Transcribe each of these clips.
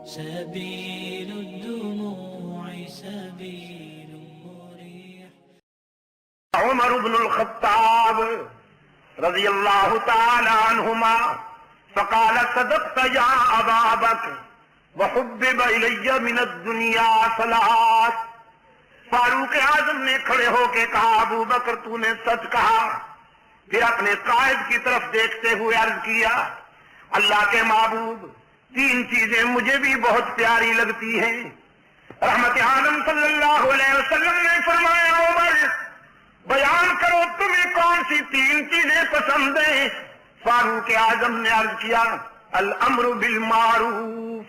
سبيل الدموع سبيل مريح. عمر بن الخطاب رضی اللہ تعالی عنہما فقال صدقت یا ابا بکر وحبب الی من الدنیا ثلاث. فاروق اعظم نے کھڑے ہو کے کہا ابو بکر تو نے سچ کہا. پھر اپنے قائد کی طرف دیکھتے ہوئے عرض کیا اللہ کے محبوب تین چیزیں مجھے بھی بہت پیاری لگتی ہیں. رحمت عالم صلی اللہ علیہ وسلم نے فرمایا عمر بیان کرو تمہیں کون سی تین چیزیں پسند ہیں. فاروق اعظم نے عرض کیا الامر بالمعروف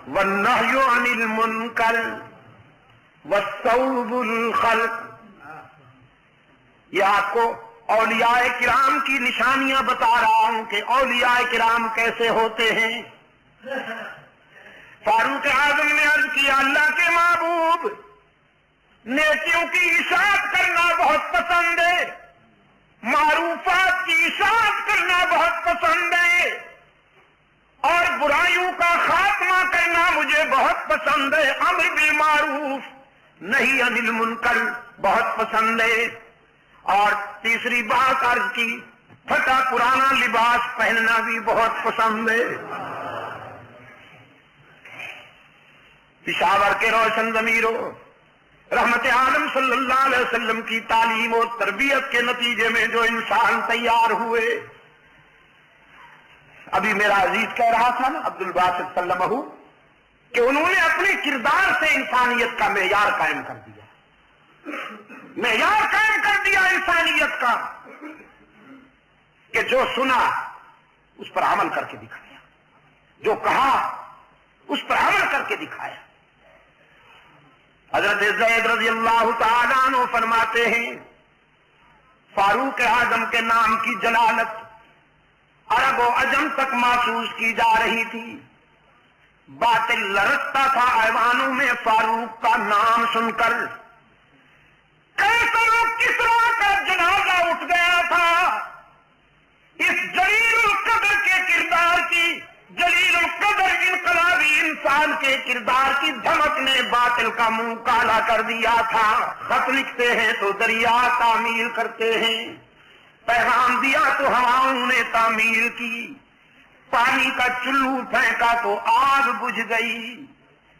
والنہی عن المنکر والصوب الخلق. یہ آپ کو اولیاء کرام کی نشانیاں بتا رہا ہوں کہ اولیاء کرام کیسے ہوتے ہیں. فاروق اعظم نے عرض کیا اللہ کے محبوب نیکیوں کی اشاعت کرنا بہت پسند ہے, معروفات کی اشاعت کرنا بہت پسند ہے, اور برائیوں کا خاتمہ کرنا مجھے بہت پسند ہے. امر بالمعروف نہی عن المنکر بہت پسند ہے. اور تیسری بات عرض کی پھٹا پرانا لباس پہننا بھی بہت پسند ہے. پشاور کے روشن ضمیروں رحمت عالم صلی اللہ علیہ وسلم کی تعلیم اور تربیت کے نتیجے میں جو انسان تیار ہوئے. ابھی میرا عزیز کہہ رہا تھا نا عبد الباسط سلمہ کہ انہوں نے اپنے کردار سے انسانیت کا معیار قائم کر دیا. معیار قائم کر دیا انسانیت کا کہ جو سنا اس پر عمل کر کے دکھایا, جو کہا اس پر عمل کر کے دکھایا. حضرت زید رضی اللہ تعالیٰ عنہ فرماتے ہیں فاروق اعظم کے نام کی جلالت عرب و عجم تک محسوس کی جا رہی تھی. باطل لرزتا تھا ایوانوں میں فاروق کا نام سن کر. کسرا کا جنازہ اٹھ گیا تھا. اس جلیل القدر کے کردار کی, جلیل القدر انقلابی انسان کے کردار کی دھمک نے باطل کا منہ کالا کر دیا تھا. خط لکھتے ہیں تو دریا تعمیر کرتے ہیں, پیغام دیا تو ہواؤں نے تعمیر کی, پانی کا چلو پھینکا تو آگ بجھ گئی,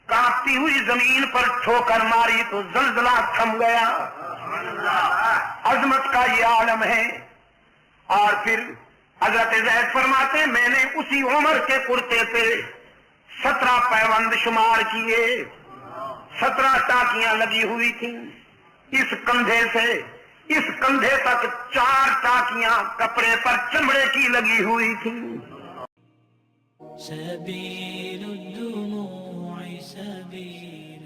کانپتی ہوئی زمین پر ٹھوکر ماری تو زلزلہ تھم گیا. عظمت کا یہ عالم ہے. اور پھر حضرت زید فرماتے میں نے اسی عمر کے کرتے پہ 17 پیوند شمار کیے, 17 ٹاکیاں لگی ہوئی تھیں. اس کندھے سے اس کندھے تک 4 ٹاکیاں کپڑے پر چمڑے کی لگی ہوئی تھیں. سبيل الدموع سبيل